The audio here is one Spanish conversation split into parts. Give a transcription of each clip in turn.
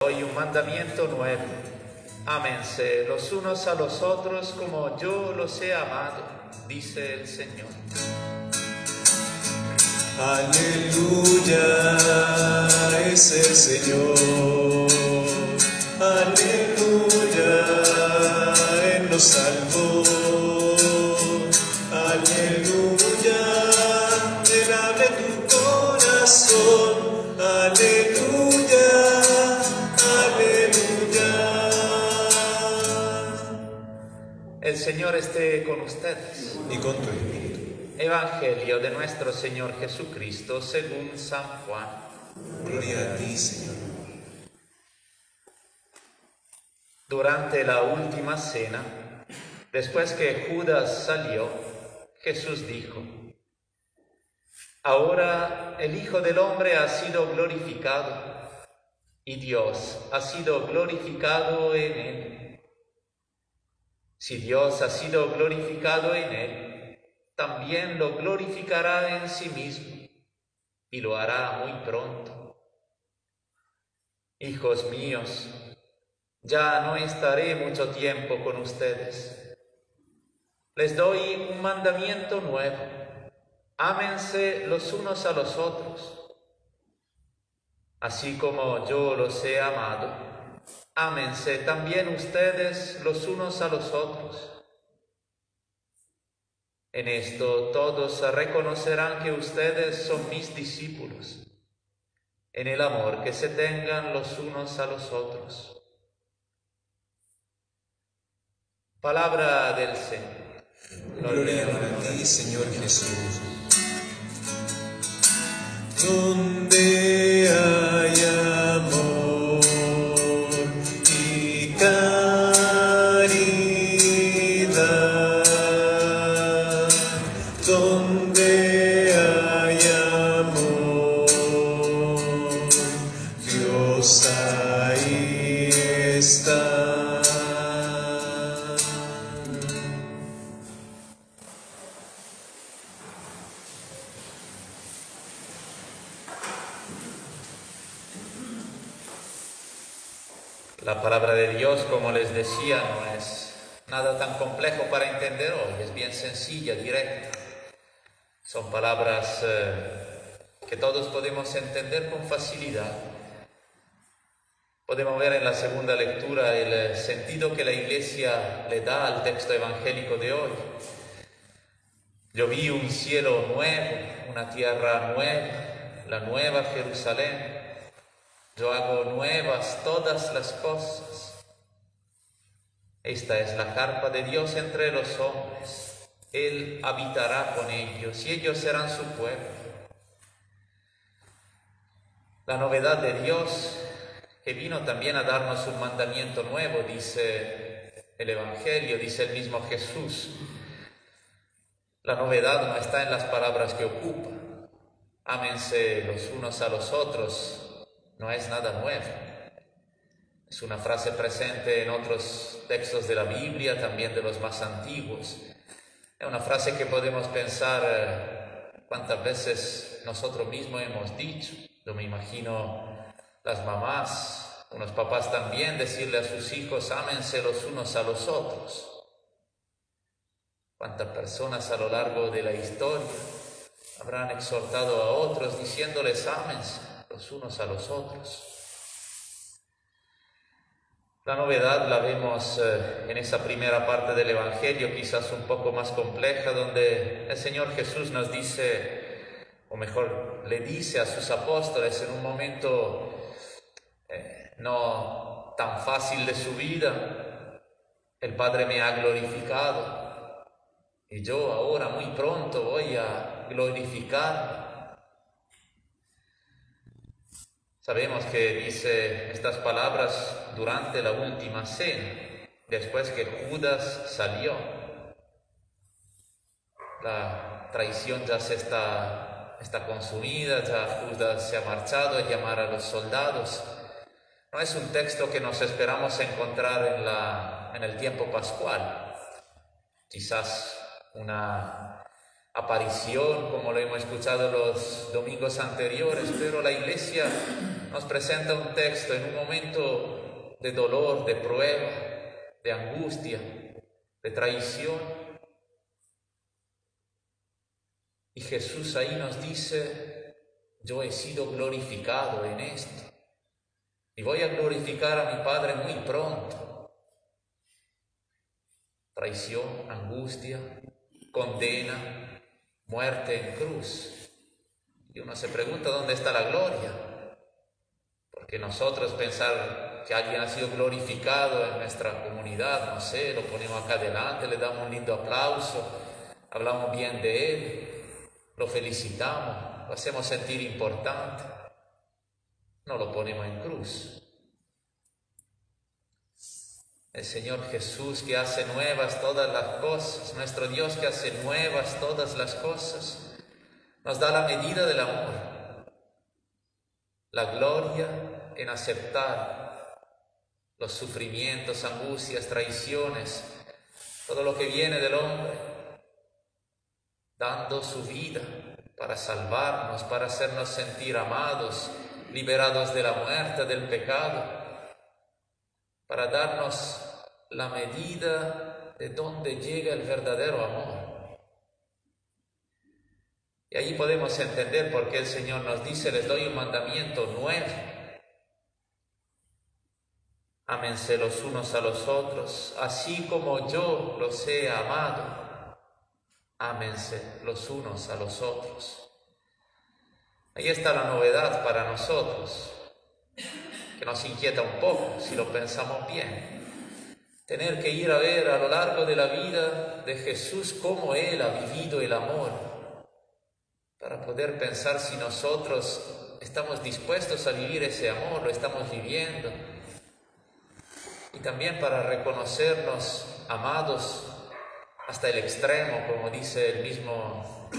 Hoy un mandamiento nuevo: ámense los unos a los otros como yo los he amado, dice el Señor. Aleluya, es el Señor. Aleluya, Él nos salvó. Aleluya, Él abre tu corazón. Aleluya, aleluya. El Señor esté con ustedes. Y con tu espíritu. Evangelio de nuestro Señor Jesucristo según San Juan. Gloria a ti, Señor. Durante la última cena, después que Judas salió, Jesús dijo: ahora el Hijo del Hombre ha sido glorificado y Dios ha sido glorificado en él. Si Dios ha sido glorificado en él, también lo glorificará en sí mismo y lo hará muy pronto. Hijos míos, ya no estaré mucho tiempo con ustedes. Les doy un mandamiento nuevo: ámense los unos a los otros. Así como yo los he amado, ámense también ustedes los unos a los otros. En esto todos reconocerán que ustedes son mis discípulos, en el amor que se tengan los unos a los otros. Palabra del Señor. Gloria a ti, Señor Jesús. Donde hay amor y caridad, donde hay amor, Dios ahí está. La palabra de Dios, como les decía, no es nada tan complejo para entender hoy, es bien sencilla, directa. Son palabras que todos podemos entender con facilidad. Podemos ver en la segunda lectura el sentido que la Iglesia le da al texto evangélico de hoy. Yo vi un cielo nuevo, una tierra nueva, la nueva Jerusalén. Yo hago nuevas todas las cosas. Esta es la carpa de Dios entre los hombres. Él habitará con ellos y ellos serán su pueblo. La novedad de Dios, que vino también a darnos un mandamiento nuevo, dice el Evangelio, dice el mismo Jesús. La novedad no está en las palabras que ocupa. Ámense los unos a los otros. No es nada nuevo. Es una frase presente en otros textos de la Biblia, también de los más antiguos. Es una frase que podemos pensar cuántas veces nosotros mismos hemos dicho. Yo me imagino las mamás, unos papás también, decirle a sus hijos: ámense los unos a los otros. Cuántas personas a lo largo de la historia habrán exhortado a otros diciéndoles: ámense los unos a los otros. La novedad la vemos en esa primera parte del Evangelio, quizás un poco más compleja, donde el Señor Jesús nos dice, o mejor le dice a sus apóstoles en un momento no tan fácil de su vida: el Padre me ha glorificado y yo ahora muy pronto voy a glorificar. Sabemos que dice estas palabras durante la última cena, después que Judas salió. La traición ya está consumida, ya Judas se ha marchado a llamar a los soldados. No es un texto que nos esperamos encontrar en el tiempo pascual. Quizás una aparición como lo hemos escuchado los domingos anteriores, pero la Iglesia nos presenta un texto en un momento de dolor, de prueba, de angustia, de traición. Y Jesús ahí nos dice: yo he sido glorificado en esto y voy a glorificar a mi Padre muy pronto. Traición, angustia, condena, muerte en cruz. Y uno se pregunta: ¿dónde está la gloria? Porque nosotros pensar que alguien ha sido glorificado en nuestra comunidad, no sé, lo ponemos acá delante, le damos un lindo aplauso, hablamos bien de él, lo felicitamos, lo hacemos sentir importante, no lo ponemos en cruz. El Señor Jesús, que hace nuevas todas las cosas, nuestro Dios que hace nuevas todas las cosas, nos da la medida del amor, la gloria en aceptar los sufrimientos, angustias, traiciones, todo lo que viene del hombre, dando su vida para salvarnos, para hacernos sentir amados, liberados de la muerte, del pecado, para darnos la medida de dónde llega el verdadero amor. Y allí podemos entender por qué el Señor nos dice: les doy un mandamiento nuevo. Ámense los unos a los otros, así como yo los he amado. Ámense los unos a los otros. Ahí está la novedad para nosotros, que nos inquieta un poco si lo pensamos bien. Tener que ir a ver a lo largo de la vida de Jesús cómo Él ha vivido el amor, para poder pensar si nosotros estamos dispuestos a vivir ese amor, lo estamos viviendo. Y también para reconocernos amados hasta el extremo, como dice el mismo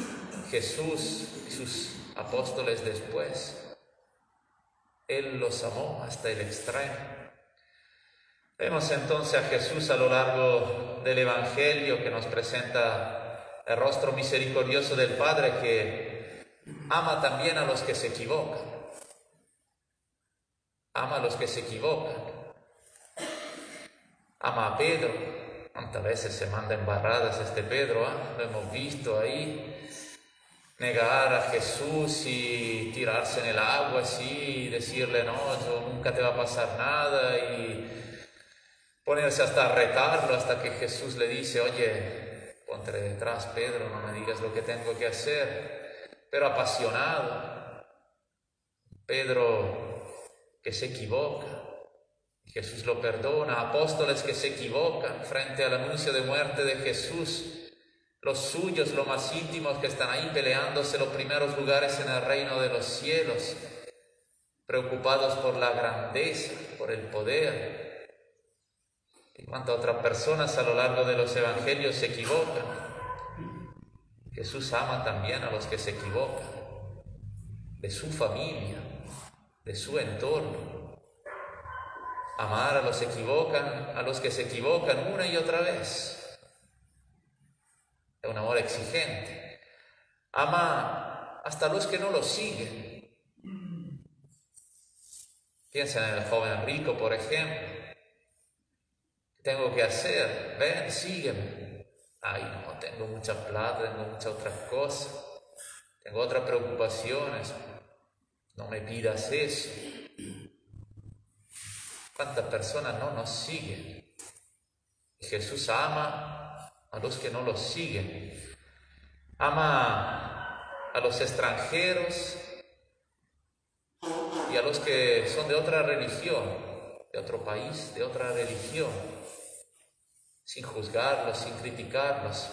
Jesús y sus apóstoles después. Él los amó hasta el extremo. Vemos entonces a Jesús a lo largo del Evangelio, que nos presenta el rostro misericordioso del Padre, que ama también a los que se equivocan. Ama a los que se equivocan. Ama a Pedro. ¿Cuántas veces se manda embarradas este Pedro? Lo hemos visto ahí. Negar a Jesús y tirarse en el agua así, y decirle: no, yo nunca te va a pasar nada, y ponerse hasta a retarlo, hasta que Jesús le dice: oye, ponte detrás, Pedro, no me digas lo que tengo que hacer. Pero apasionado, Pedro que se equivoca, Jesús lo perdona. Apóstoles que se equivocan frente al anuncio de muerte de Jesús, los suyos, los más íntimos, que están ahí peleándose los primeros lugares en el reino de los cielos, preocupados por la grandeza, por el poder. Y cuantas otras personas a lo largo de los evangelios se equivocan, Jesús ama también a los que se equivocan, de su familia, de su entorno. Amar a los que se equivocan una y otra vez. Es un amor exigente. Ama hasta los que no lo siguen. Piensa en el joven rico, por ejemplo. ¿Qué tengo que hacer? Ven, sígueme. Ay, no, tengo mucha plata, tengo muchas otras cosas, tengo otras preocupaciones. No me pidas eso. ¿Cuántas personas no nos siguen? Y Jesús ama a los que no los siguen. Ama a los extranjeros y a los que son de otra religión, de otro país, de otra religión, sin juzgarlos, sin criticarlos.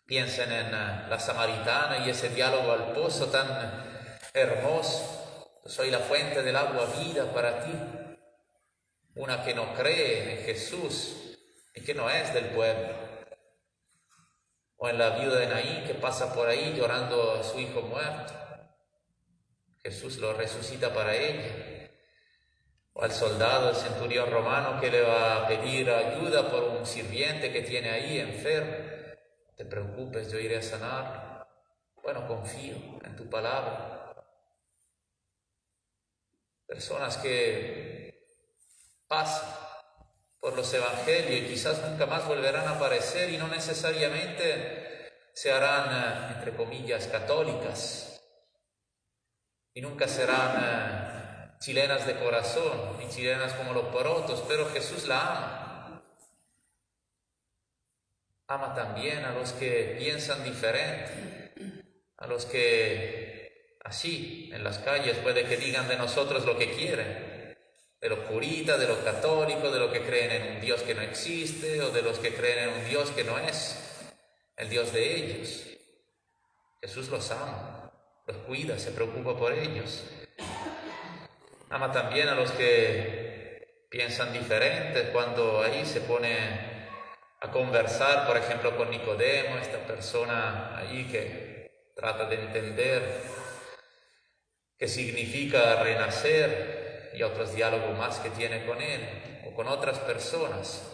Piensen en la samaritana y ese diálogo al pozo tan hermoso. Yo soy la fuente del agua vida para ti. Una que no cree en Jesús y que no es del pueblo. O en la viuda de Naín, que pasa por ahí llorando a su hijo muerto. Jesús lo resucita para ella. O al soldado, el centurión romano, que le va a pedir ayuda por un sirviente que tiene ahí enfermo. No te preocupes, yo iré a sanarlo. Bueno, confío en tu palabra. personas que pasan por los evangelios y quizás nunca más volverán a aparecer y no necesariamente se harán, entre comillas, católicas y nunca serán chilenas de corazón ni chilenas como los porotos, pero Jesús la ama. Ama también a los que piensan diferente, a los que así en las calles puede que digan de nosotros lo que quieren, de los puritas, de los católicos, de los que creen en un Dios que no existe o de los que creen en un Dios que no es el Dios de ellos. Jesús los ama, los cuida, se preocupa por ellos. Ama también a los que piensan diferente cuando ahí se pone a conversar, por ejemplo, con Nicodemo, esta persona ahí que trata de entender qué significa renacer y otros diálogos más que tiene con él o con otras personas.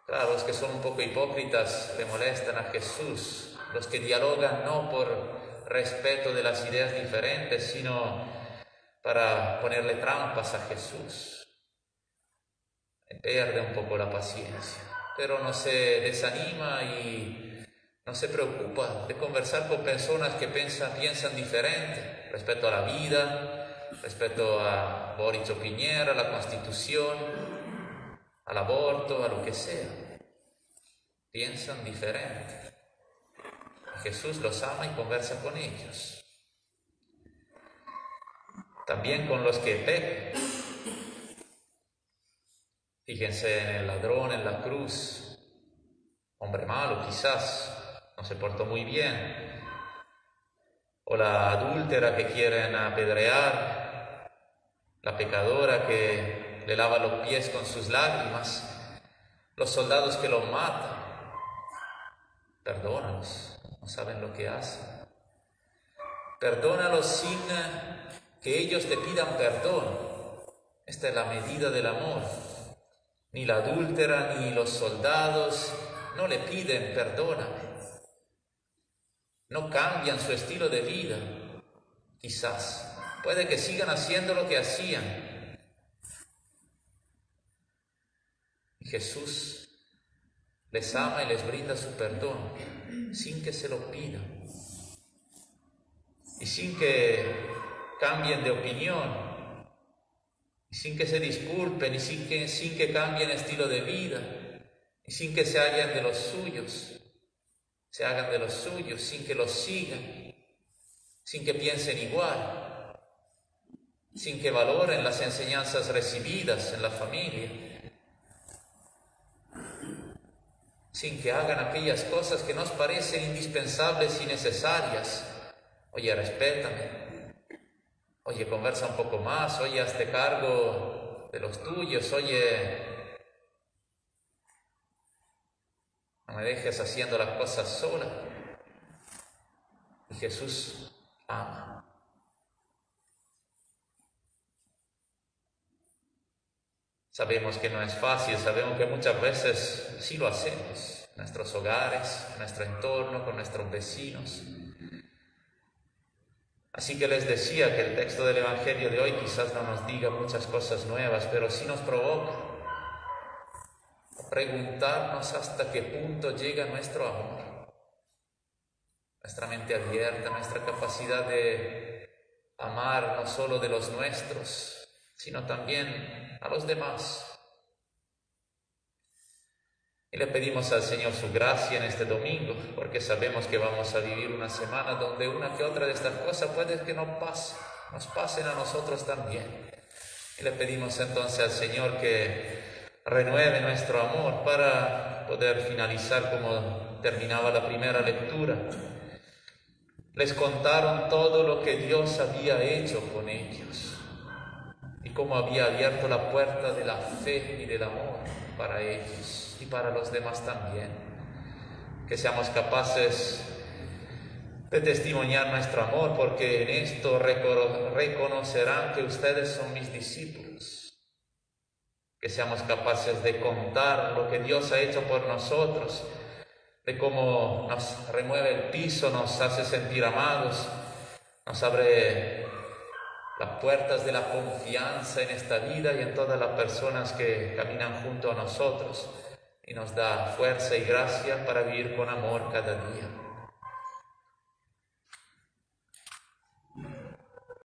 Claro, los que son un poco hipócritas le molestan a Jesús, los que dialogan no por respeto de las ideas diferentes, sino para ponerle trampas a Jesús. Pierde un poco la paciencia, pero no se desanima y no se preocupa de conversar con personas que piensan diferente respecto a la vida, respecto a Boric o Piñera, a la Constitución, al aborto, a lo que sea. Piensan diferente. Jesús los ama y conversa con ellos. También con los que pecan. Fíjense en el ladrón en la cruz, hombre malo quizás, no se portó muy bien, o la adúltera que quieren apedrear, la pecadora que le lava los pies con sus lágrimas, los soldados que los matan. Perdónalos, no saben lo que hacen. Perdónalos sin que ellos te pidan perdón. Esta es la medida del amor. Ni la adúltera ni los soldados no le piden perdóname. No cambian su estilo de vida, quizás. Puede que sigan haciendo lo que hacían. Y Jesús les ama y les brinda su perdón sin que se lo pidan. Y sin que cambien de opinión. Sin que se disculpen y sin que cambien estilo de vida y sin que se hagan de los suyos, sin que los sigan, sin que piensen igual, sin que valoren las enseñanzas recibidas en la familia, sin que hagan aquellas cosas que nos parecen indispensables y necesarias. Oye, respétame. Oye, conversa un poco más, oye, hazte cargo de los tuyos, oye, no me dejes haciendo las cosas sola. Y Jesús ama. Sabemos que no es fácil, sabemos que muchas veces sí lo hacemos, en nuestros hogares, en nuestro entorno, con nuestros vecinos. Así que les decía que el texto del Evangelio de hoy quizás no nos diga muchas cosas nuevas, pero sí nos provoca a preguntarnos hasta qué punto llega nuestro amor, nuestra mente abierta, nuestra capacidad de amar no solo de los nuestros, sino también a los demás. Y le pedimos al Señor su gracia en este domingo, porque sabemos que vamos a vivir una semana donde una que otra de estas cosas puede que nos pasen a nosotros también. Y le pedimos entonces al Señor que renueve nuestro amor para poder finalizar como terminaba la primera lectura. Les contaron todo lo que Dios había hecho con ellos y cómo había abierto la puerta de la fe y del amor para ellos. Y para los demás también, que seamos capaces de testimoniar nuestro amor, porque en esto reconocerán que ustedes son mis discípulos, que seamos capaces de contar lo que Dios ha hecho por nosotros, de cómo nos remueve el piso, nos hace sentir amados, nos abre las puertas de la confianza en esta vida y en todas las personas que caminan junto a nosotros, y nos da fuerza y gracia para vivir con amor cada día.